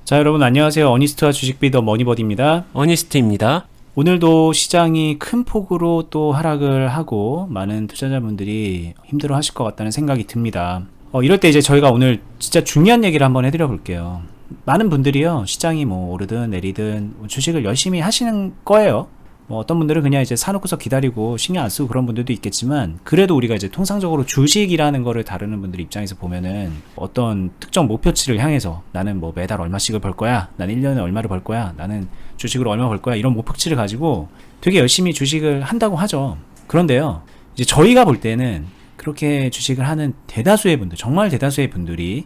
자, 여러분 안녕하세요. 어니스트와 주식비더 머니버디입니다. 어니스트입니다. 오늘도 시장이 큰 폭으로 또 하락을 하고 많은 투자자분들이 힘들어 하실 것 같다는 생각이 듭니다. 이럴 때 이제 저희가 오늘 진짜 중요한 얘기를 한번 해드려 볼게요. 많은 분들이요, 시장이 뭐 오르든 내리든 주식을 열심히 하시는 거예요. 어떤 분들은 그냥 이제 사놓고서 기다리고 신경 안 쓰고 그런 분들도 있겠지만, 그래도 우리가 이제 통상적으로 주식이라는 거를 다루는 분들 입장에서 보면은 어떤 특정 목표치를 향해서 나는 뭐 매달 얼마씩을 벌 거야, 나는 1년에 얼마를 벌 거야, 나는 주식으로 얼마 벌 거야, 이런 목표치를 가지고 되게 열심히 주식을 한다고 하죠. 그런데요, 이제 저희가 볼 때는 그렇게 주식을 하는 대다수의 분들, 정말 대다수의 분들이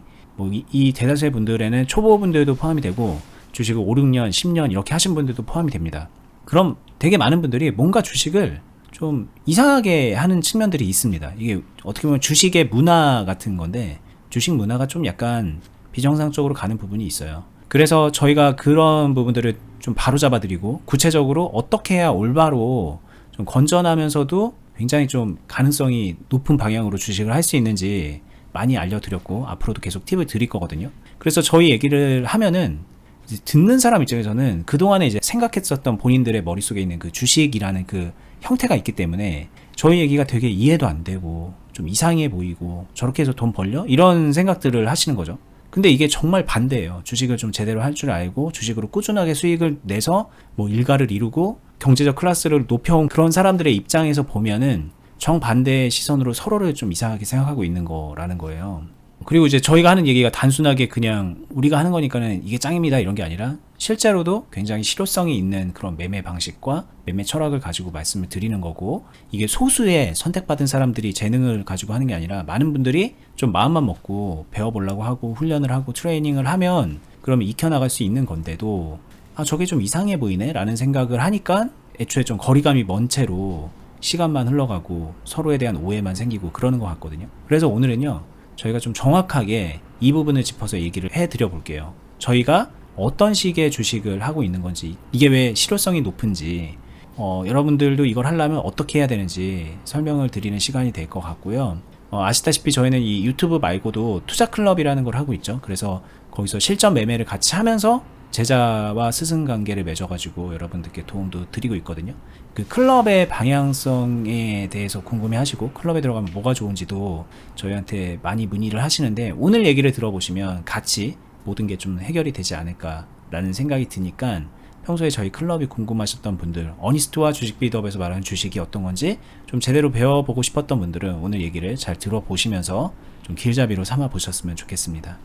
이 대다수의 분들에는 초보분들도 포함이 되고 주식을 5, 6년, 10년 이렇게 하신 분들도 포함이 됩니다. 그럼 되게 많은 분들이 뭔가 주식을 좀 이상하게 하는 측면들이 있습니다. 이게 어떻게 보면 주식의 문화 같은 건데, 주식 문화가 좀 약간 비정상적으로 가는 부분이 있어요. 그래서 저희가 그런 부분들을 좀 바로잡아드리고, 구체적으로 어떻게 해야 올바로 좀 건전하면서도 굉장히 좀 가능성이 높은 방향으로 주식을 할 수 있는지 많이 알려드렸고, 앞으로도 계속 팁을 드릴 거거든요. 그래서 저희 얘기를 하면은 듣는 사람 입장에서는 그동안에 이제 생각했었던 본인들의 머릿속에 있는 그 주식이라는 그 형태가 있기 때문에 저희 얘기가 되게 이해도 안 되고 좀 이상해 보이고, 저렇게 해서 돈 벌려? 이런 생각들을 하시는 거죠. 근데 이게 정말 반대예요. 주식을 좀 제대로 할 줄 알고 주식으로 꾸준하게 수익을 내서 뭐 일가를 이루고 경제적 클래스를 높여온 그런 사람들의 입장에서 보면은 정반대의 시선으로 서로를 좀 이상하게 생각하고 있는 거라는 거예요. 그리고 이제 저희가 하는 얘기가 단순하게 그냥 우리가 하는 거니까는 이게 짱입니다 이런 게 아니라, 실제로도 굉장히 실효성이 있는 그런 매매 방식과 매매 철학을 가지고 말씀을 드리는 거고, 이게 소수의 선택받은 사람들이 재능을 가지고 하는 게 아니라 많은 분들이 좀 마음만 먹고 배워보려고 하고 훈련을 하고 트레이닝을 하면 그러면 익혀나갈 수 있는 건데도, 저게 좀 이상해 보이네 라는 생각을 하니까 애초에 좀 거리감이 먼 채로 시간만 흘러가고 서로에 대한 오해만 생기고 그러는 것 같거든요. 그래서 오늘은요, 저희가 좀 정확하게 이 부분을 짚어서 얘기를 해드려 볼게요. 저희가 어떤 식의 주식을 하고 있는 건지, 이게 왜 실효성이 높은지, 여러분들도 이걸 하려면 어떻게 해야 되는지 설명을 드리는 시간이 될 것 같고요. 아시다시피 저희는 이 유튜브 말고도 투자 클럽이라는 걸 하고 있죠. 그래서 거기서 실전 매매를 같이 하면서 제자와 스승 관계를 맺어가지고 여러분들께 도움도 드리고 있거든요. 그 클럽의 방향성에 대해서 궁금해 하시고 클럽에 들어가면 뭐가 좋은지도 저희한테 많이 문의를 하시는데, 오늘 얘기를 들어보시면 같이 모든 게 좀 해결이 되지 않을까라는 생각이 드니까, 평소에 저희 클럽이 궁금하셨던 분들, 어니스트와 주식비더업에서 말하는 주식이 어떤 건지 좀 제대로 배워보고 싶었던 분들은 오늘 얘기를 잘 들어보시면서 좀 길잡이로 삼아 보셨으면 좋겠습니다.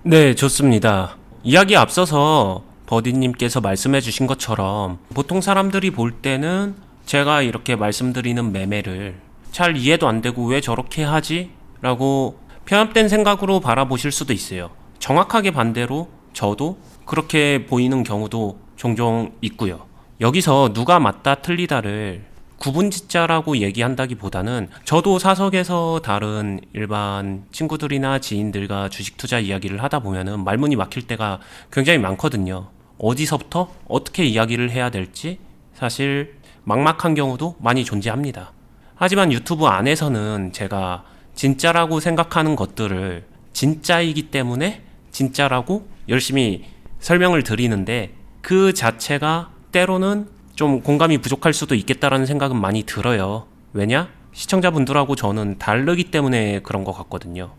네, 좋습니다. 이야기 앞서서 버디님께서 말씀해 주신 것처럼 보통 사람들이 볼 때는 제가 이렇게 말씀드리는 매매를 잘 이해도 안 되고 왜 저렇게 하지? 라고 편협된 생각으로 바라보실 수도 있어요. 정확하게 반대로 저도 그렇게 보이는 경우도 종종 있고요. 여기서 누가 맞다 틀리다를 구분짓자라고 얘기한다기보다는, 저도 사석에서 다른 일반 친구들이나 지인들과 주식 투자 이야기를 하다 보면은 말문이 막힐 때가 굉장히 많거든요. 어디서부터 어떻게 이야기를 해야 될지 사실 막막한 경우도 많이 존재합니다. 하지만 유튜브 안에서는 제가 진짜라고 생각하는 것들을 진짜이기 때문에 진짜라고 열심히 설명을 드리는데, 그 자체가 때로는 좀 공감이 부족할 수도 있겠다라는 생각은 많이 들어요. 왜냐? 시청자분들하고 저는 다르기 때문에 그런 것 같거든요.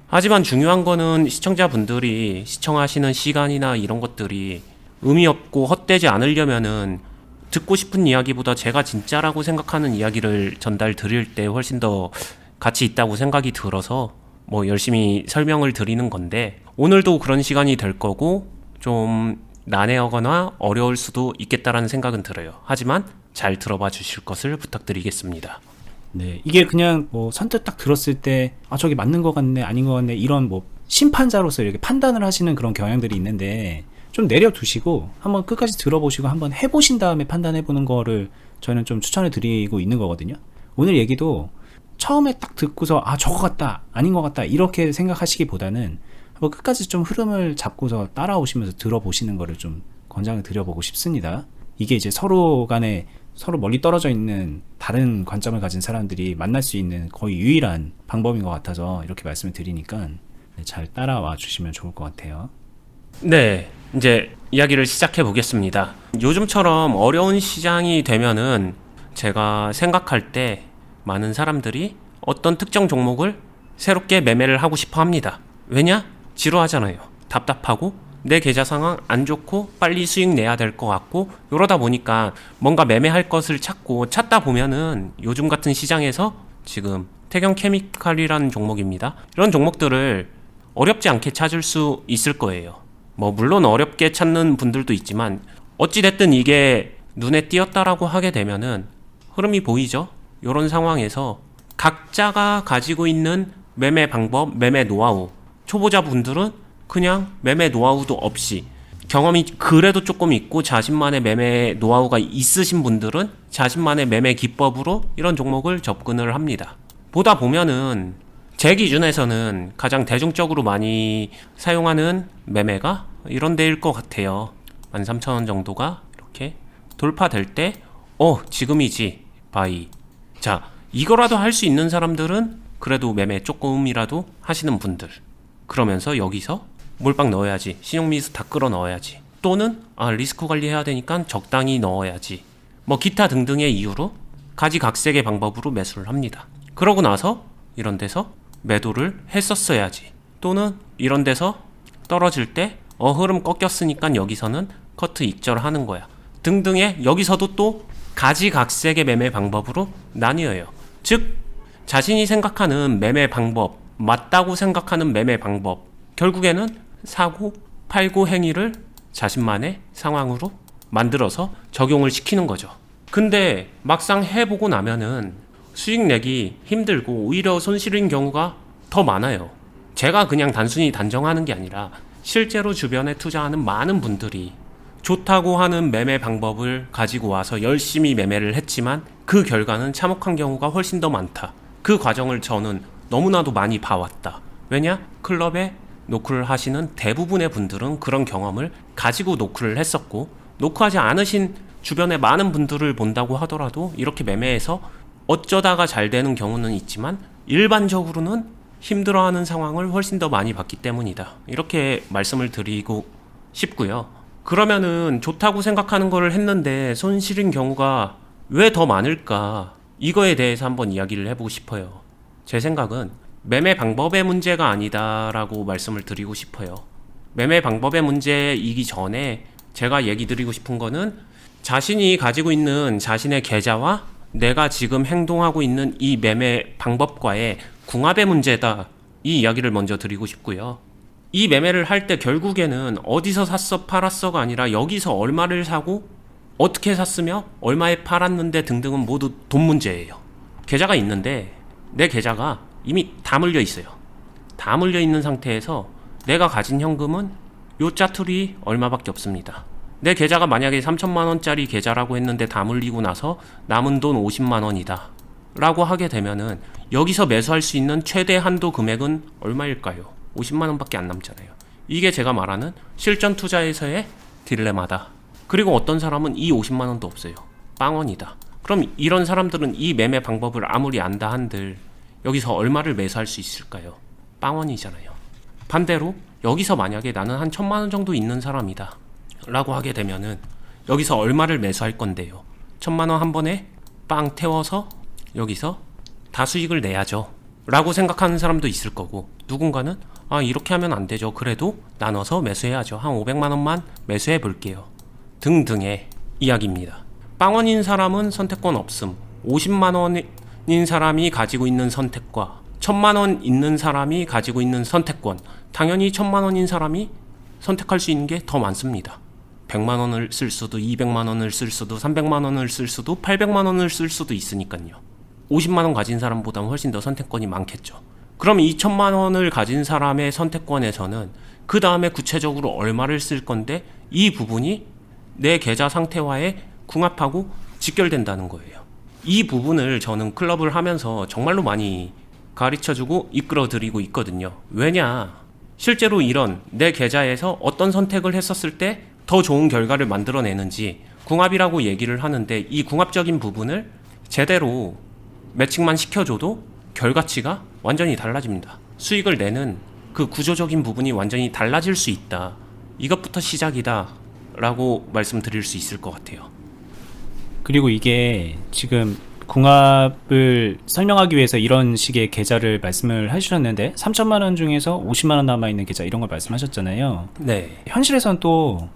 하지만 중요한 거는 시청자분들이 시청하시는 시간이나 이런 것들이 의미 없고 헛되지 않으려면은 듣고 싶은 이야기보다 제가 진짜라고 생각하는 이야기를 전달 드릴 때 훨씬 더 가치 있다고 생각이 들어서 열심히 설명을 드리는 건데, 오늘도 그런 시간이 될 거고 좀 난해하거나 어려울 수도 있겠다라는 생각은 들어요. 하지만 잘 들어봐 주실 것을 부탁드리겠습니다. 네, 이게 그냥 선뜻 딱 들었을 때 저게 맞는 것 같네 아닌 것 같네 이런 심판자로서 이렇게 판단을 하시는 그런 경향들이 있는데, 좀 내려두시고 한번 끝까지 들어보시고 한번 해보신 다음에 판단해보는 거를 저희는 좀 추천을 드리고 있는 거거든요. 오늘 얘기도 처음에 딱 듣고서 저거 같다 아닌 것 같다 이렇게 생각하시기보다는 한번 끝까지 좀 흐름을 잡고서 따라오시면서 들어보시는 거를 좀 권장을 드려보고 싶습니다. 이게 이제 서로 간에 서로 멀리 떨어져 있는 다른 관점을 가진 사람들이 만날 수 있는 거의 유일한 방법인 것 같아서 이렇게 말씀을 드리니까 잘 따라와 주시면 좋을 것 같아요. 네, 이제 이야기를 시작해 보겠습니다. 요즘처럼 어려운 시장이 되면은 제가 생각할 때 많은 사람들이 어떤 특정 종목을 새롭게 매매를 하고 싶어 합니다. 왜냐? 지루하잖아요. 답답하고 내 계좌 상황 안 좋고 빨리 수익 내야 될 것 같고, 이러다 보니까 뭔가 매매할 것을 찾다 보면은 요즘 같은 시장에서 지금 태경 케미칼이라는 종목입니다. 이런 종목들을 어렵지 않게 찾을 수 있을 거예요. 뭐 물론 어렵게 찾는 분들도 있지만 어찌됐든 이게 눈에 띄었다라고 하게 되면은 흐름이 보이죠. 이런 상황에서 각자가 가지고 있는 매매 방법, 매매 노하우, 초보자분들은 그냥 매매 노하우도 없이 경험이 그래도 조금 있고 자신만의 매매 노하우가 있으신 분들은 자신만의 매매 기법으로 이런 종목을 접근을 합니다. 보다 보면은 제 기준에서는 가장 대중적으로 많이 사용하는 매매가 이런 데일 것 같아요. 13,000원 정도가 이렇게 돌파될 때 지금이지 바이. 자, 이거라도 할 수 있는 사람들은 그래도 매매 조금이라도 하시는 분들, 그러면서 여기서 몰빵 넣어야지, 신용미수 다 끌어 넣어야지, 또는 리스크 관리해야 되니까 적당히 넣어야지, 뭐 기타 등등의 이유로 가지각색의 방법으로 매수를 합니다. 그러고 나서 이런 데서 매도를 했었어야지, 또는 이런 데서 떨어질 때 흐름 꺾였으니까 여기서는 커트 익절하는 거야, 등등의 여기서도 또 가지각색의 매매 방법으로 나뉘어요. 즉 자신이 생각하는 매매 방법, 맞다고 생각하는 매매 방법, 결국에는 사고 팔고 행위를 자신만의 상황으로 만들어서 적용을 시키는 거죠. 근데 막상 해보고 나면은 수익 내기 힘들고 오히려 손실인 경우가 더 많아요. 제가 그냥 단순히 단정하는 게 아니라 실제로 주변에 투자하는 많은 분들이 좋다고 하는 매매 방법을 가지고 와서 열심히 매매를 했지만 그 결과는 참혹한 경우가 훨씬 더 많다. 그 과정을 저는 너무나도 많이 봐왔다. 왜냐? 클럽에 노크를 하시는 대부분의 분들은 그런 경험을 가지고 노크를 했었고, 노크하지 않으신 주변의 많은 분들을 본다고 하더라도 이렇게 매매해서 어쩌다가 잘 되는 경우는 있지만 일반적으로는 힘들어하는 상황을 훨씬 더 많이 봤기 때문이다. 이렇게 말씀을 드리고 싶고요. 그러면은 좋다고 생각하는 거를 했는데 손실인 경우가 왜 더 많을까? 이거에 대해서 한번 이야기를 해보고 싶어요. 제 생각은 매매 방법의 문제가 아니다라고 말씀을 드리고 싶어요. 매매 방법의 문제이기 전에 제가 얘기 드리고 싶은 거는 자신이 가지고 있는 자신의 계좌와 내가 지금 행동하고 있는 이 매매 방법과의 궁합의 문제다, 이 이야기를 먼저 드리고 싶고요. 이 매매를 할 때 결국에는 어디서 샀어 팔았어가 아니라 여기서 얼마를 사고 어떻게 샀으며 얼마에 팔았는데 등등은 모두 돈 문제예요. 계좌가 있는데 내 계좌가 이미 다 물려 있어요. 다 물려 있는 상태에서 내가 가진 현금은 요 짜투리 얼마밖에 없습니다. 내 계좌가 만약에 3천만 원짜리 계좌라고 했는데 다 물리고 나서 남은 돈 50만 원이다 라고 하게 되면은 여기서 매수할 수 있는 최대 한도 금액은 얼마일까요? 50만 원밖에 안 남잖아요. 이게 제가 말하는 실전 투자에서의 딜레마다. 그리고 어떤 사람은 이 50만 원도 없어요. 빵원이다. 그럼 이런 사람들은 이 매매 방법을 아무리 안다 한들 여기서 얼마를 매수할 수 있을까요? 빵원이잖아요. 반대로 여기서 만약에 나는 한 1,000만 원 정도 있는 사람이다 라고 하게 되면은 여기서 얼마를 매수할 건데요? 1,000만 원 한 번에 빵 태워서 여기서 다 수익을 내야죠 라고 생각하는 사람도 있을 거고, 누군가는 이렇게 하면 안 되죠, 그래도 나눠서 매수해야죠, 한 500만 원만 매수해 볼게요, 등등의 이야기입니다. 빵원인 사람은 선택권 없음. 50만 원인 사람이 가지고 있는 선택과 1,000만 원 있는 사람이 가지고 있는 선택권, 당연히 1,000만 원인 사람이 선택할 수 있는 게 더 많습니다. 100만 원을 쓸 수도, 200만 원을 쓸 수도, 300만 원을 쓸 수도, 800만 원을 쓸 수도 있으니까요. 50만 원 가진 사람보다는 훨씬 더 선택권이 많겠죠. 그럼 2,000만 원을 가진 사람의 선택권에서는 그 다음에 구체적으로 얼마를 쓸 건데 이 부분이 내 계좌 상태와의 궁합하고 직결된다는 거예요. 이 부분을 저는 클럽을 하면서 정말로 많이 가르쳐주고 이끌어드리고 있거든요. 왜냐? 실제로 이런 내 계좌에서 어떤 선택을 했었을 때 더 좋은 결과를 만들어내는지 궁합이라고 얘기를 하는데, 이 궁합적인 부분을 제대로 매칭만 시켜줘도 결과치가 완전히 달라집니다. 수익을 내는 그 구조적인 부분이 완전히 달라질 수 있다. 이것부터 시작이다 라고 말씀드릴 수 있을 것 같아요. 그리고 이게 지금 궁합을 설명하기 위해서 이런 식의 계좌를 말씀을 해주셨는데 3천만 원 중에서 50만 원 남아있는 계좌 이런 걸 말씀하셨잖아요. 네. 현실에선 또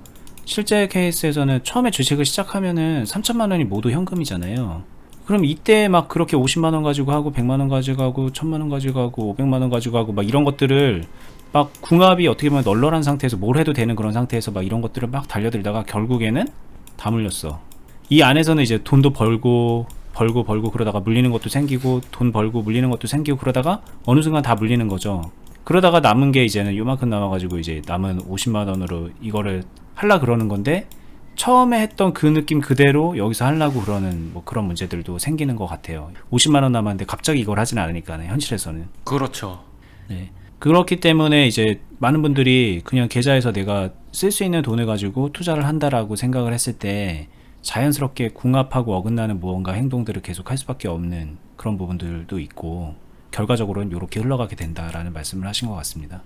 실제 케이스에서는 처음에 주식을 시작하면은 3천만 원이 모두 현금이잖아요. 그럼 이때 막 그렇게 50만 원 가지고 하고 100만 원 가지고 하고 1000만 원 가지고 하고 500만 원 가지고 하고 막 이런 것들을 막 궁합이 어떻게 보면 널널한 상태에서 뭘 해도 되는 그런 상태에서 막 이런 것들을 막 달려들다가 결국에는 다 물렸어. 이 안에서는 이제 돈도 벌고 그러다가 물리는 것도 생기고 돈 벌고 물리는 것도 생기고 그러다가 어느 순간 다 물리는 거죠. 그러다가 남은 게 이제는 요만큼 남아가지고 이제 남은 50만 원으로 이거를 하려 그러는 건데 처음에 했던 그 느낌 그대로 여기서 하려고 그러는 뭐 그런 문제들도 생기는 것 같아요. 50만 원 남았는데 갑자기 이걸 하진 않으니까 현실에서는. 그렇죠. 네. 그렇기 때문에 이제 많은 분들이 그냥 계좌에서 내가 쓸 수 있는 돈을 가지고 투자를 한다라고 생각을 했을 때 자연스럽게 궁합하고 어긋나는 무언가 행동들을 계속 할 수밖에 없는 그런 부분들도 있고 결과적으로는 이렇게 흘러가게 된다라는 말씀을 하신 것 같습니다.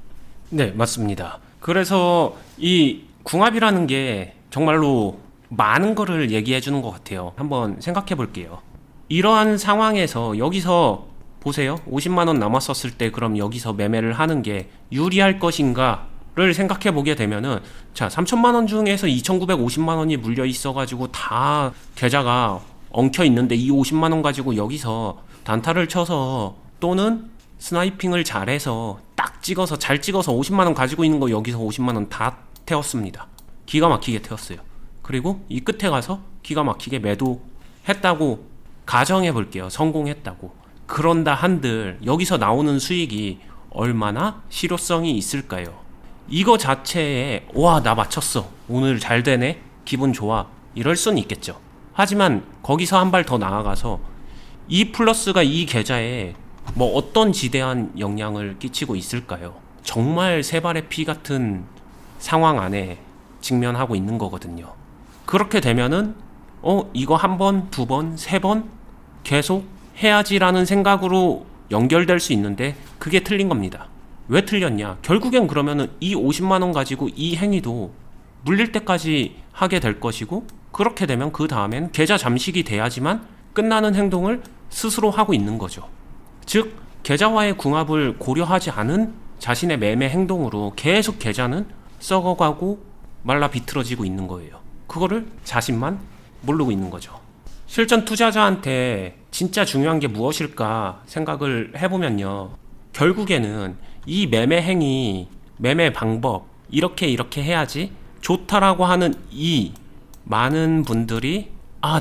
네, 맞습니다. 그래서 이 궁합이라는 게 정말로 많은 거를 얘기해 주는 것 같아요. 한번 생각해 볼게요. 이러한 상황에서 여기서 보세요. 50만 원 남았었을 때 그럼 여기서 매매를 하는 게 유리할 것인가를 생각해 보게 되면은 자, 3천만 원 중에서 2,950만 원이 물려 있어 가지고 다 계좌가 엉켜 있는데 이 50만 원 가지고 여기서 단타를 쳐서 또는 스나이핑을 잘해서 딱 찍어서 잘 찍어서 50만 원 가지고 있는 거 여기서 50만 원 다 태웠습니다. 기가 막히게 태웠어요. 그리고 이 끝에 가서 기가 막히게 매도했다고 가정해 볼게요. 성공했다고. 그런다 한들 여기서 나오는 수익이 얼마나 실효성이 있을까요? 이거 자체에 와, 나 맞췄어. 오늘 잘 되네. 기분 좋아. 이럴 수는 있겠죠. 하지만 거기서 한 발 더 나아가서 이 플러스가 이 계좌에 뭐 어떤 지대한 영향을 끼치고 있을까요? 정말 세 발의 피 같은 상황 안에 직면하고 있는 거거든요. 그렇게 되면은 이거 한 번, 두 번, 세 번 계속 해야지라는 생각으로 연결될 수 있는데 그게 틀린 겁니다. 왜 틀렸냐? 결국엔 그러면은 이 50만 원 가지고 이 행위도 물릴 때까지 하게 될 것이고 그렇게 되면 그 다음엔 계좌 잠식이 돼야지만 끝나는 행동을 스스로 하고 있는 거죠. 즉 계좌와의 궁합을 고려하지 않은 자신의 매매 행동으로 계속 계좌는 썩어가고 말라 비틀어지고 있는 거예요. 그거를 자신만 모르고 있는 거죠. 실전 투자자한테 진짜 중요한 게 무엇일까 생각을 해보면요. 결국에는 이 매매 행위, 매매 방법 이렇게 해야지 좋다라고 하는 이 많은 분들이 나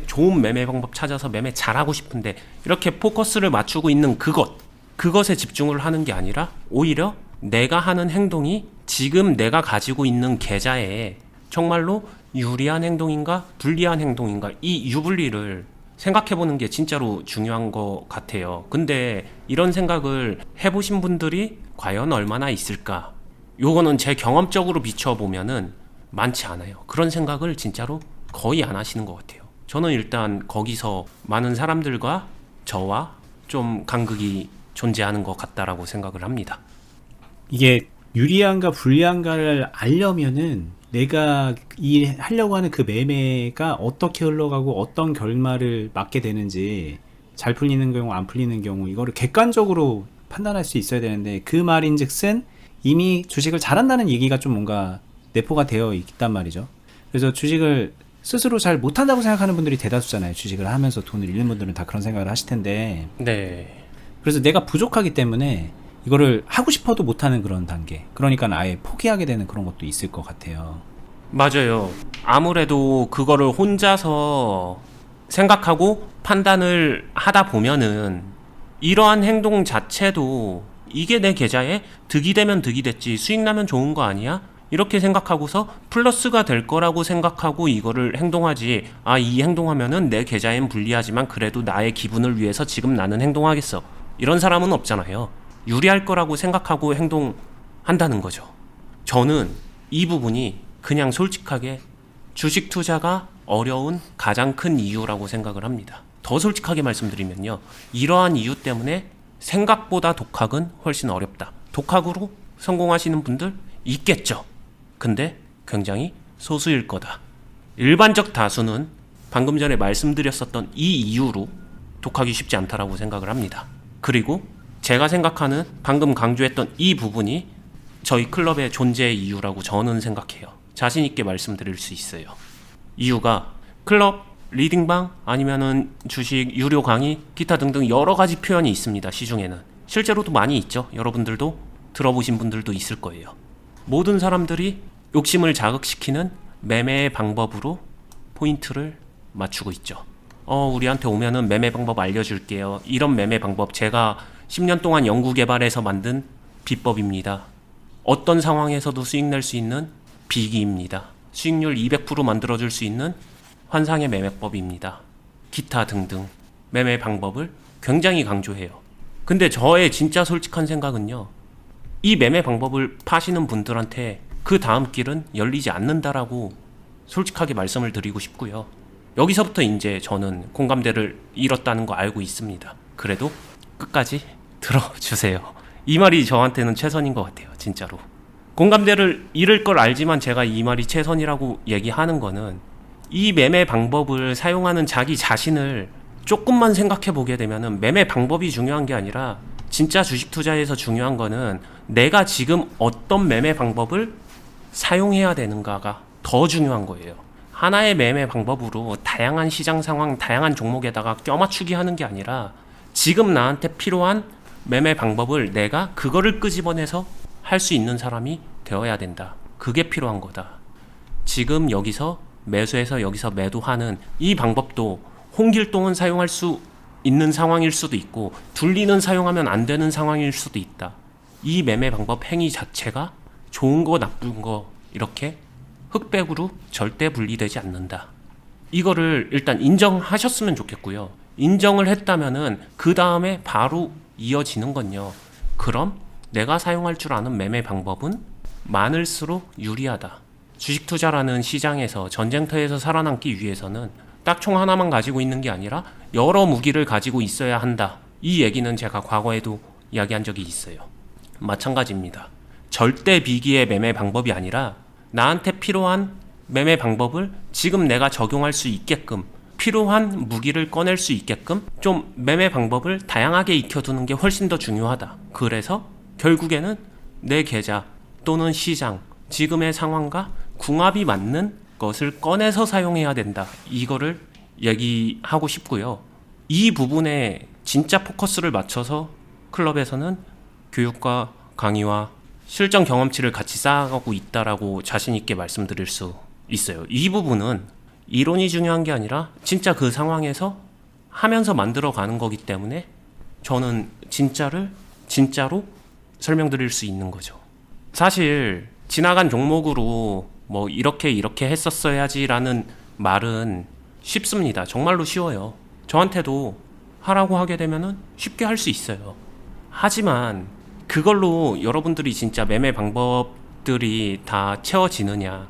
좋은 매매 방법 찾아서 매매 잘하고 싶은데 이렇게 포커스를 맞추고 있는 그것에 집중을 하는 게 아니라 오히려 내가 하는 행동이 지금 내가 가지고 있는 계좌에 정말로 유리한 행동인가 불리한 행동인가 이 유불리를 생각해보는 게 진짜로 중요한 것 같아요. 근데 이런 생각을 해보신 분들이 과연 얼마나 있을까? 요거는 제 경험적으로 비춰보면은 많지 않아요. 그런 생각을 진짜로 거의 안 하시는 것 같아요. 저는 일단 거기서 많은 사람들과 저와 좀 간극이 존재하는 것 같다라고 생각을 합니다. 이게 유리한가 불리한가를 알려면은 내가 하려고 하는 그 매매가 어떻게 흘러가고 어떤 결말을 맞게 되는지 잘 풀리는 경우 안 풀리는 경우 이거를 객관적으로 판단할 수 있어야 되는데 그 말인즉슨 이미 주식을 잘한다는 얘기가 좀 뭔가 내포가 되어 있단 말이죠. 그래서 주식을 스스로 잘 못한다고 생각하는 분들이 대다수잖아요. 주식을 하면서 돈을 잃는 분들은 다 그런 생각을 하실 텐데 네. 그래서 내가 부족하기 때문에 이거를 하고 싶어도 못하는 그런 단계, 그러니까 아예 포기하게 되는 그런 것도 있을 것 같아요. 맞아요. 아무래도 그거를 혼자서 생각하고 판단을 하다 보면은 이러한 행동 자체도 이게 내 계좌에 득이 되면 득이 됐지 수익 나면 좋은 거 아니야? 이렇게 생각하고서 플러스가 될 거라고 생각하고 이거를 행동하지. 이 행동하면은 내 계좌엔 불리하지만 그래도 나의 기분을 위해서 지금 나는 행동하겠어. 이런 사람은 없잖아요. 유리할 거라고 생각하고 행동한다는 거죠. 저는 이 부분이 그냥 솔직하게 주식 투자가 어려운 가장 큰 이유라고 생각을 합니다. 더 솔직하게 말씀드리면요. 이러한 이유 때문에 생각보다 독학은 훨씬 어렵다. 독학으로 성공하시는 분들 있겠죠. 근데 굉장히 소수일 거다. 일반적 다수는 방금 전에 말씀드렸었던 이 이유로 독하기 쉽지 않다라고 생각을 합니다. 그리고 제가 생각하는 방금 강조했던 이 부분이 저희 클럽의 존재의 이유라고 저는 생각해요. 자신 있게 말씀드릴 수 있어요. 이유가 클럽, 리딩방, 아니면은 주식, 유료 강의, 기타 등등 여러 가지 표현이 있습니다. 시중에는. 실제로도 많이 있죠. 여러분들도 들어보신 분들도 있을 거예요. 모든 사람들이 욕심을 자극시키는 매매의 방법으로 포인트를 맞추고 있죠. 우리한테 오면은 매매 방법 알려줄게요. 이런 매매 방법 제가 10년 동안 연구 개발해서 만든 비법입니다. 어떤 상황에서도 수익 낼 수 있는 비기입니다. 수익률 200% 만들어줄 수 있는 환상의 매매법입니다. 기타 등등 매매 방법을 굉장히 강조해요. 근데 저의 진짜 솔직한 생각은요. 이 매매 방법을 파시는 분들한테 그 다음 길은 열리지 않는다라고 솔직하게 말씀을 드리고 싶고요. 여기서부터 이제 저는 공감대를 잃었다는 거 알고 있습니다. 그래도 끝까지 들어주세요. 이 말이 저한테는 최선인 것 같아요. 진짜로. 공감대를 잃을 걸 알지만 제가 이 말이 최선이라고 얘기하는 거는 이 매매 방법을 사용하는 자기 자신을 조금만 생각해 보게 되면은 매매 방법이 중요한 게 아니라 진짜 주식 투자에서 중요한 거는 내가 지금 어떤 매매 방법을 사용해야 되는가가 더 중요한 거예요. 하나의 매매 방법으로 다양한 시장 상황, 다양한 종목에다가 껴맞추기 하는 게 아니라 지금 나한테 필요한 매매 방법을 내가 그거를 끄집어내서 할 수 있는 사람이 되어야 된다. 그게 필요한 거다. 지금 여기서 매수해서 여기서 매도하는 이 방법도 홍길동은 사용할 수 있는 상황일 수도 있고 둘리는 사용하면 안 되는 상황일 수도 있다. 이 매매 방법 행위 자체가 좋은 거 나쁜 거 이렇게 흑백으로 절대 분리되지 않는다. 이거를 일단 인정하셨으면 좋겠고요. 인정을 했다면은 그 다음에 바로 이어지는 건요. 그럼 내가 사용할 줄 아는 매매 방법은 많을수록 유리하다. 주식 투자라는 시장에서 전쟁터에서 살아남기 위해서는 딱 총 하나만 가지고 있는 게 아니라 여러 무기를 가지고 있어야 한다. 이 얘기는 제가 과거에도 이야기한 적이 있어요. 마찬가지입니다. 절대 비기의 매매 방법이 아니라 나한테 필요한 매매 방법을 지금 내가 적용할 수 있게끔 필요한 무기를 꺼낼 수 있게끔 좀 매매 방법을 다양하게 익혀두는 게 훨씬 더 중요하다. 그래서 결국에는 내 계좌 또는 시장 지금의 상황과 궁합이 맞는 것을 꺼내서 사용해야 된다. 이거를 얘기하고 싶고요. 이 부분에 진짜 포커스를 맞춰서 클럽에서는 교육과 강의와 실전 경험치를 같이 쌓아가고 있다라고 자신 있게 말씀드릴 수 있어요. 이 부분은 이론이 중요한 게 아니라 진짜 그 상황에서 하면서 만들어가는 거기 때문에 저는 진짜로 설명드릴 수 있는 거죠. 사실 지나간 종목으로 뭐 이렇게 했었어야지라는 말은 쉽습니다. 정말로 쉬워요. 저한테도 하라고 하게 되면은 쉽게 할 수 있어요. 하지만 그걸로 여러분들이 진짜 매매 방법들이 다 채워지느냐,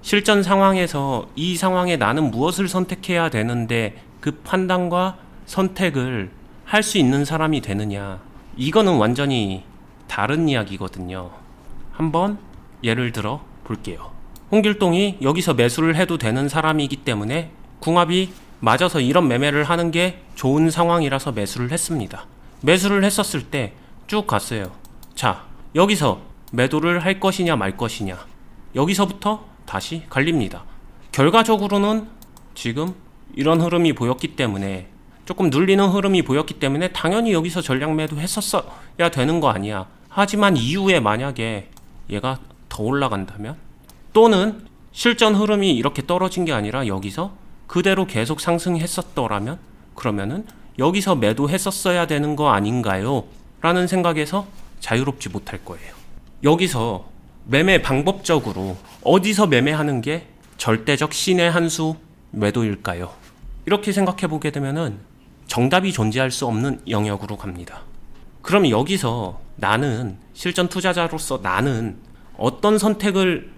실전 상황에서 이 상황에 나는 무엇을 선택해야 되는데 그 판단과 선택을 할 수 있는 사람이 되느냐, 이거는 완전히 다른 이야기거든요. 한번 예를 들어 볼게요. 홍길동이 여기서 매수를 해도 되는 사람이기 때문에 궁합이 맞아서 이런 매매를 하는 게 좋은 상황이라서 매수를 했습니다. 매수를 했었을 때 쭉 갔어요. 자, 여기서 매도를 할 것이냐 말 것이냐, 여기서부터 다시 갈립니다. 결과적으로는 지금 이런 흐름이 보였기 때문에, 조금 눌리는 흐름이 보였기 때문에 당연히 여기서 전량 매도 했었어야 되는 거 아니야. 하지만 이후에 만약에 얘가 더 올라간다면, 또는 실전 흐름이 이렇게 떨어진 게 아니라 여기서 그대로 계속 상승했었더라면, 그러면은 여기서 매도했었어야 되는 거 아닌가요? 라는 생각에서 자유롭지 못할 거예요. 여기서 매매 방법적으로 어디서 매매하는 게 절대적 신의 한 수 매도일까요? 이렇게 생각해 보게 되면은 정답이 존재할 수 없는 영역으로 갑니다. 그럼 여기서 나는 실전 투자자로서 나는 어떤 선택을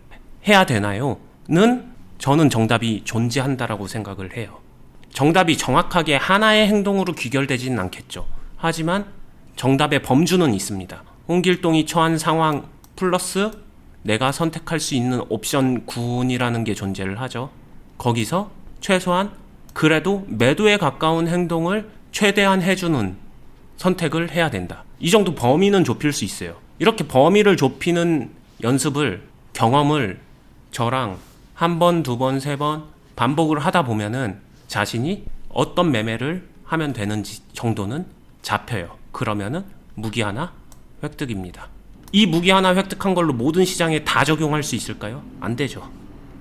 해야 되나요? 는 저는 정답이 존재한다라고 생각을 해요. 정답이 정확하게 하나의 행동으로 귀결되지는 않겠죠. 하지만 정답의 범주는 있습니다. 홍길동이 처한 상황 플러스 내가 선택할 수 있는 옵션 군이라는 게 존재를 하죠. 거기서 최소한 그래도 매도에 가까운 행동을 최대한 해주는 선택을 해야 된다. 이 정도 범위는 좁힐 수 있어요. 이렇게 범위를 좁히는 연습을, 경험을 저랑 한 번, 두 번, 세 번 반복을 하다 보면은 자신이 어떤 매매를 하면 되는지 정도는 잡혀요. 그러면은 무기 하나 획득입니다. 이 무기 하나 획득한 걸로 모든 시장에 다 적용할 수 있을까요? 안 되죠.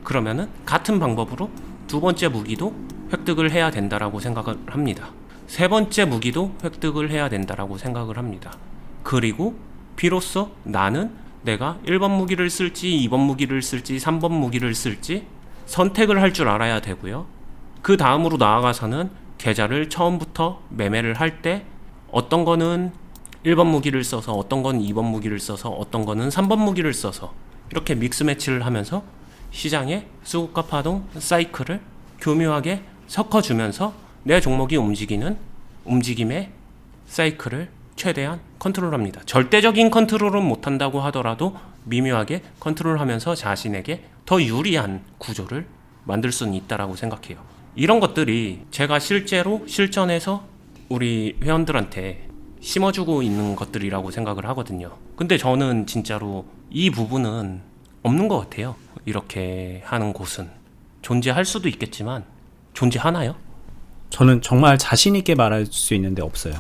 그러면은 같은 방법으로 두 번째 무기도 획득을 해야 된다라고 생각을 합니다. 세 번째 무기도 획득을 해야 된다라고 생각을 합니다. 그리고 비로소 나는 내가 1번 무기를 쓸지 2번 무기를 쓸지 3번 무기를 쓸지 선택을 할 줄 알아야 되고요. 그 다음으로 나아가서는 계좌를 처음부터 매매를 할 때 어떤 거는 1번 무기를 써서 어떤 건 2번 무기를 써서 어떤 거는 3번 무기를 써서 이렇게 믹스 매치를 하면서 시장의 수급과 파동 사이클을 교묘하게 섞어주면서 내 종목이 움직이는 움직임의 사이클을 최대한 컨트롤합니다. 절대적인 컨트롤은 못한다고 하더라도 미묘하게 컨트롤하면서 자신에게 더 유리한 구조를 만들 수는 있다라고 생각해요. 이런 것들이 제가 실제로 실전에서 우리 회원들한테 심어주고 있는 것들이라고 생각을 하거든요. 근데 저는 진짜로 이 부분은 없는 것 같아요. 이렇게 하는 곳은 존재할 수도 있겠지만 존재하나요? 저는 정말 자신 있게 말할 수 있는데 없어요.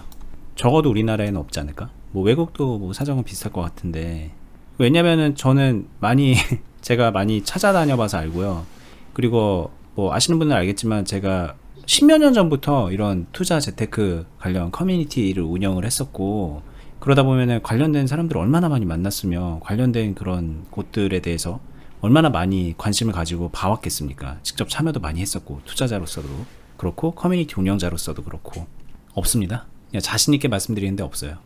적어도 우리나라에는 없지 않을까? 뭐 외국도 뭐 사정은 비슷할 것 같은데, 왜냐면은 저는 많이 제가 많이 찾아다녀봐서 알고요. 그리고 뭐 아시는 분은 알겠지만 제가 십몇 년 전부터 이런 투자 재테크 관련 커뮤니티를 운영을 했었고, 그러다 보면은 관련된 사람들을 얼마나 많이 만났으며 관련된 그런 곳들에 대해서 얼마나 많이 관심을 가지고 봐왔겠습니까? 직접 참여도 많이 했었고, 투자자로서도 그렇고 커뮤니티 운영자로서도 그렇고. 없습니다. 그냥 자신 있게 말씀드리는데 없어요.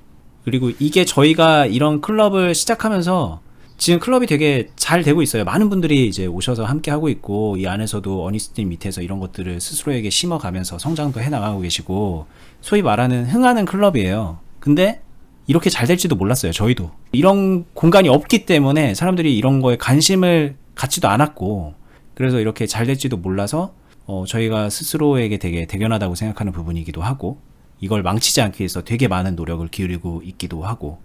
그리고 이게 저희가 이런 클럽을 시작하면서 지금 클럽이 되게 잘 되고 있어요. 많은 분들이 이제 오셔서 함께 하고 있고, 이 안에서도 어니스트님 밑에서 이런 것들을 스스로에게 심어가면서 성장도 해나가고 계시고, 소위 말하는 흥하는 클럽이에요. 근데 이렇게 잘 될지도 몰랐어요. 저희도 이런 공간이 없기 때문에 사람들이 이런 거에 관심을 갖지도 않았고, 그래서 이렇게 잘 될지도 몰라서 저희가 스스로에게 되게 대견하다고 생각하는 부분이기도 하고, 이걸 망치지 않기 위해서 되게 많은 노력을 기울이고 있기도 하고,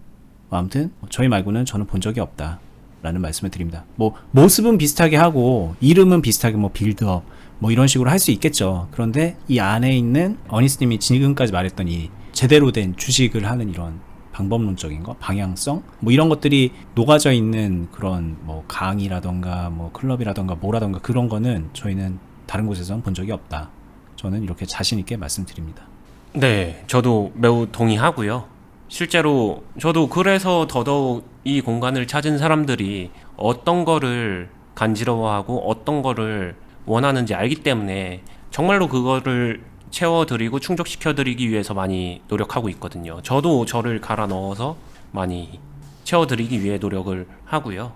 아무튼 저희 말고는 저는 본 적이 없다 라는 말씀을 드립니다. 뭐 모습은 비슷하게 하고 이름은 비슷하게 뭐 빌드업 뭐 이런 식으로 할 수 있겠죠. 그런데 이 안에 있는 어니스님이 지금까지 말했던 이 제대로 된 주식을 하는 이런 방법론적인 거, 방향성 뭐 이런 것들이 녹아져 있는 그런 뭐 강의라던가 뭐 클럽이라던가 뭐라던가 그런 거는 저희는 다른 곳에서는 본 적이 없다. 저는 이렇게 자신 있게 말씀드립니다. 네, 저도 매우 동의하고요. 실제로 저도 그래서 더더욱 이 공간을 찾은 사람들이 어떤 거를 간지러워하고 어떤 거를 원하는지 알기 때문에 정말로 그거를 채워드리고 충족시켜드리기 위해서 많이 노력하고 있거든요. 저도 저를 갈아 넣어서 많이 채워드리기 위해 노력을 하고요.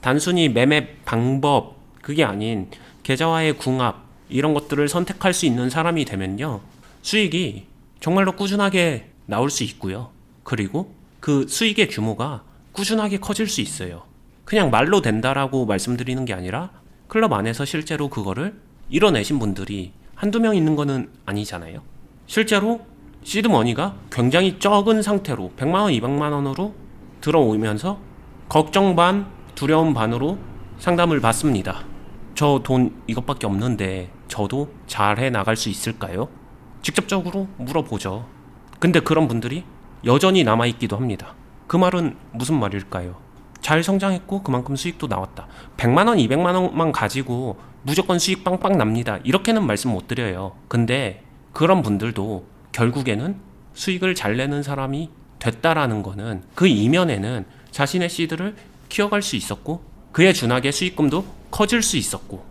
단순히 매매 방법 그게 아닌 계좌와의 궁합 이런 것들을 선택할 수 있는 사람이 되면요, 수익이 정말로 꾸준하게 나올 수 있고요. 그리고 그 수익의 규모가 꾸준하게 커질 수 있어요. 그냥 말로 된다라고 말씀드리는 게 아니라 클럽 안에서 실제로 그거를 이뤄내신 분들이 한두 명 있는 거는 아니잖아요. 실제로 시드머니가 굉장히 적은 상태로 100만원, 200만원으로 들어오면서 걱정 반, 두려움 반으로 상담을 받습니다. 저 돈 이것밖에 없는데 저도 잘해 나갈 수 있을까요? 직접적으로 물어보죠. 근데 그런 분들이 여전히 남아있기도 합니다. 그 말은 무슨 말일까요? 잘 성장했고 그만큼 수익도 나왔다. 100만원, 200만원만 가지고 무조건 수익 빵빵 납니다. 이렇게는 말씀 못 드려요. 근데 그런 분들도 결국에는 수익을 잘 내는 사람이 됐다라는 거는 그 이면에는 자신의 시드를 키워갈 수 있었고 그에 준하게 수익금도 커질 수 있었고,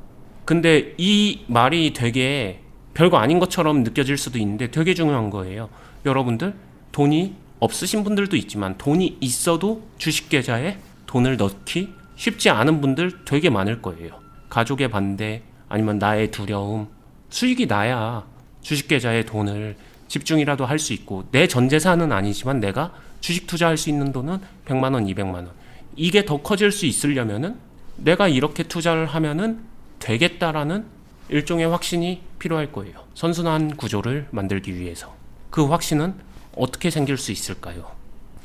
근데 이 말이 되게 별거 아닌 것처럼 느껴질 수도 있는데 되게 중요한 거예요. 여러분들 돈이 없으신 분들도 있지만 돈이 있어도 주식 계좌에 돈을 넣기 쉽지 않은 분들 되게 많을 거예요. 가족의 반대 아니면 나의 두려움, 수익이 나야 주식 계좌에 돈을 집중이라도 할 수 있고 내 전 재산은 아니지만 내가 주식 투자할 수 있는 돈은 100만원, 200만원 이게 더 커질 수 있으려면은 내가 이렇게 투자를 하면은 되겠다라는 일종의 확신이 필요할 거예요. 선순환 구조를 만들기 위해서. 그 확신은 어떻게 생길 수 있을까요?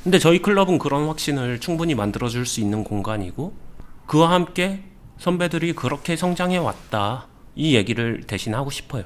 근데 저희 클럽은 그런 확신을 충분히 만들어줄 수 있는 공간이고, 그와 함께 선배들이 그렇게 성장해 왔다, 이 얘기를 대신 하고 싶어요.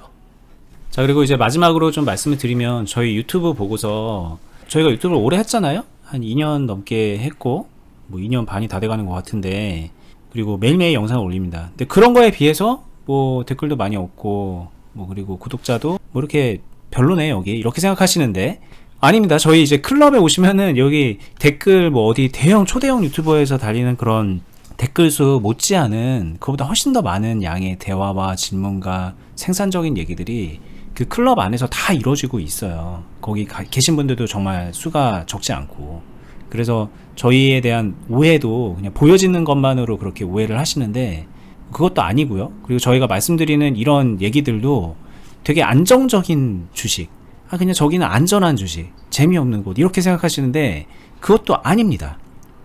자, 그리고 이제 마지막으로 좀 말씀을 드리면, 저희 유튜브 보고서 저희가 유튜브를 오래 했잖아요. 한 2년 넘게 했고, 뭐 2년 반이 다 돼가는 것 같은데, 그리고 매일매일 영상을 올립니다. 근데 그런 거에 비해서 뭐 댓글도 많이 없고, 뭐 그리고 구독자도 뭐 이렇게 별로네 여기, 이렇게 생각하시는데 아닙니다. 저희 이제 클럽에 오시면은 여기 댓글 뭐 어디 대형 초대형 유튜버에서 달리는 그런 댓글 수 못지않은, 그보다 훨씬 더 많은 양의 대화와 질문과 생산적인 얘기들이 그 클럽 안에서 다 이루어지고 있어요. 거기 계신 분들도 정말 수가 적지 않고, 그래서 저희에 대한 오해도 그냥 보여지는 것만으로 그렇게 오해를 하시는데 그것도 아니고요. 그리고 저희가 말씀드리는 이런 얘기들도 되게 안정적인 주식, 그냥 저기는 안전한 주식, 재미없는 곳, 이렇게 생각하시는데 그것도 아닙니다.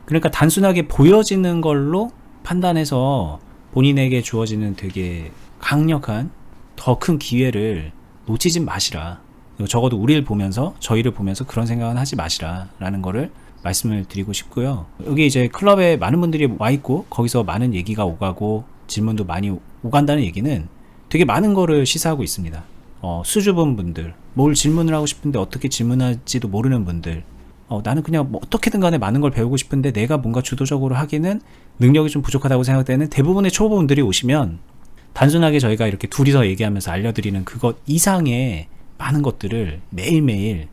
그러니까 단순하게 보여지는 걸로 판단해서 본인에게 주어지는 되게 강력한 더 큰 기회를 놓치지 마시라. 적어도 우리를 보면서, 저희를 보면서 그런 생각은 하지 마시라 라는 거를 말씀을 드리고 싶고요. 여기 이제 클럽에 많은 분들이 와 있고 거기서 많은 얘기가 오가고 질문도 많이 오간다는 얘기는 되게 많은 거를 시사하고 있습니다. 수줍은 분들, 뭘 질문을 하고 싶은데 어떻게 질문할지도 모르는 분들, 나는 그냥 뭐 어떻게든 간에 많은 걸 배우고 싶은데 내가 뭔가 주도적으로 하기는 능력이 좀 부족하다고 생각되는 대부분의 초보분들이 오시면 단순하게 저희가 이렇게 둘이서 얘기하면서 알려드리는 그것 이상의 많은 것들을 매일매일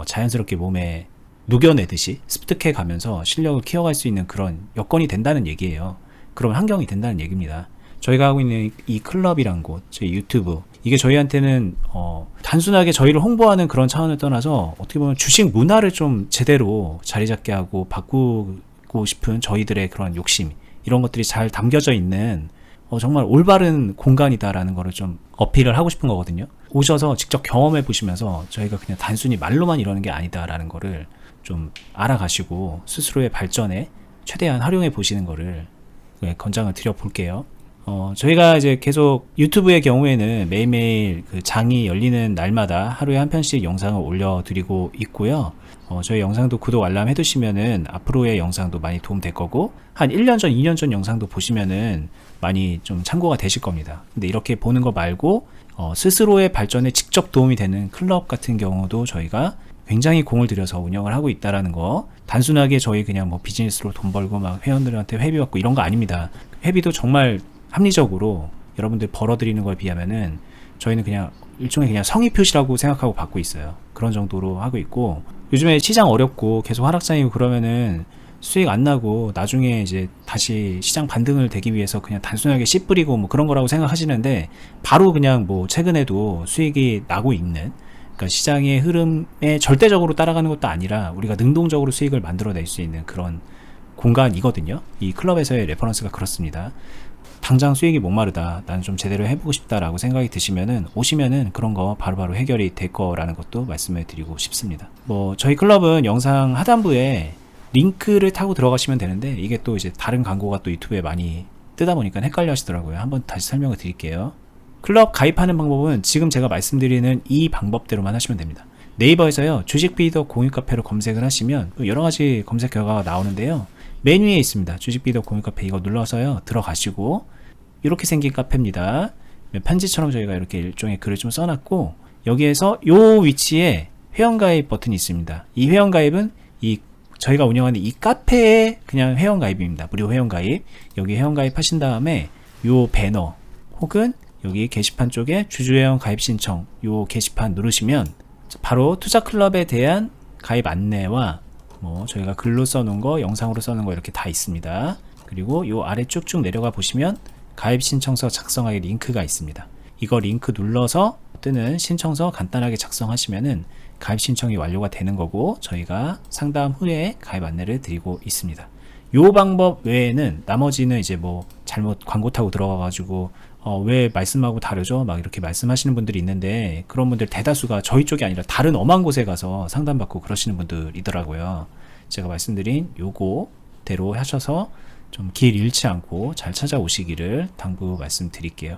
자연스럽게 몸에 녹여내듯이 습득해 가면서 실력을 키워갈 수 있는 그런 여건이 된다는 얘기예요. 그런 환경이 된다는 얘기입니다. 저희가 하고 있는 이 클럽이란 곳, 저희 유튜브, 이게 저희한테는 단순하게 저희를 홍보하는 그런 차원을 떠나서 어떻게 보면 주식 문화를 좀 제대로 자리 잡게 하고 바꾸고 싶은 저희들의 그런 욕심, 이런 것들이 잘 담겨져 있는 정말 올바른 공간이다라는 거를 좀 어필을 하고 싶은 거거든요. 오셔서 직접 경험해 보시면서 저희가 그냥 단순히 말로만 이러는 게 아니다라는 거를 좀 알아가시고 스스로의 발전에 최대한 활용해 보시는 거를 권장을 드려 볼게요. 저희가 이제 계속 유튜브의 경우에는 매일매일 그 장이 열리는 날마다 하루에 한 편씩 영상을 올려드리고 있고요. 저희 영상도 구독 알람 해두시면은 앞으로의 영상도 많이 도움 될 거고, 한 1년 전, 2년 전 영상도 보시면은 많이 좀 참고가 되실 겁니다. 근데 이렇게 보는 거 말고 스스로의 발전에 직접 도움이 되는 클럽 같은 경우도 저희가 굉장히 공을 들여서 운영을 하고 있다라는 거, 단순하게 저희 그냥 뭐 비즈니스로 돈 벌고 막 회원들한테 회비 받고 이런 거 아닙니다. 회비도 정말 합리적으로 여러분들 벌어들이는 거에 비하면은 저희는 그냥 일종의 그냥 성의 표시라고 생각하고 받고 있어요. 그런 정도로 하고 있고, 요즘에 시장 어렵고 계속 하락장이고 그러면은 수익 안 나고 나중에 이제 다시 시장 반등을 되기 위해서 그냥 단순하게 씨 뿌리고 뭐 그런 거라고 생각하시는데, 바로 그냥 뭐 최근에도 수익이 나고 있는, 그러니까 시장의 흐름에 절대적으로 따라가는 것도 아니라 우리가 능동적으로 수익을 만들어낼 수 있는 그런 공간이거든요. 이 클럽에서의 레퍼런스가 그렇습니다. 당장 수익이 목마르다, 나는 좀 제대로 해보고 싶다라고 생각이 드시면은 오시면은 그런 거 바로바로 해결이 될 거라는 것도 말씀을 드리고 싶습니다. 뭐 저희 클럽은 영상 하단부에 링크를 타고 들어가시면 되는데, 이게 또 이제 다른 광고가 또 유튜브에 많이 뜨다 보니까 헷갈려 하시더라고요. 한번 다시 설명을 드릴게요. 클럽 가입하는 방법은 지금 제가 말씀드리는 이 방법대로만 하시면 됩니다. 네이버에서요, 주식 비더 공유 카페로 검색을 하시면 여러 가지 검색 결과가 나오는데요. 맨 위에 있습니다. 주식 비더 공유 카페, 이거 눌러서요 들어가시고, 이렇게 생긴 카페입니다. 편지처럼 저희가 이렇게 일종의 글을 좀 써놨고, 여기에서 요 위치에 회원가입 버튼이 있습니다. 이 회원가입은 이 저희가 운영하는 이 카페의 그냥 회원가입입니다. 무료 회원가입. 여기 회원가입 하신 다음에 요 배너 혹은 여기 게시판 쪽에 주주회원 가입 신청, 요 게시판 누르시면 바로 투자클럽에 대한 가입 안내와 뭐 저희가 글로 써놓은 거, 영상으로 써놓은 거 이렇게 다 있습니다. 그리고 요 아래 쭉쭉 내려가 보시면 가입 신청서 작성하기 링크가 있습니다. 이거 링크 눌러서 뜨는 신청서 간단하게 작성하시면은 가입 신청이 완료가 되는 거고, 저희가 상담 후에 가입 안내를 드리고 있습니다. 요 방법 외에는 나머지는 이제 뭐 잘못 광고 타고 들어가가지고 왜 말씀하고 다르죠? 막 이렇게 말씀하시는 분들이 있는데, 그런 분들 대다수가 저희 쪽이 아니라 다른 엄한 곳에 가서 상담받고 그러시는 분들이더라고요. 제가 말씀드린 요거 계획대로 하셔서 좀 길 잃지 않고 잘 찾아오시기를 당부 말씀드릴게요.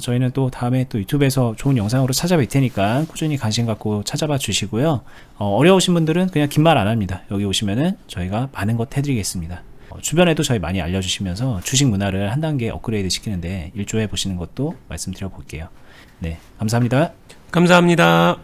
저희는 또 다음에 또 유튜브에서 좋은 영상으로 찾아뵐 테니까 꾸준히 관심 갖고 찾아봐 주시고요. 어려우신 분들은 그냥 긴 말 안 합니다. 여기 오시면은 저희가 많은 것 해드리겠습니다. 주변에도 저희 많이 알려주시면서 주식 문화를 한 단계 업그레이드 시키는데 일조해 보시는 것도 말씀드려 볼게요. 네, 감사합니다. 감사합니다.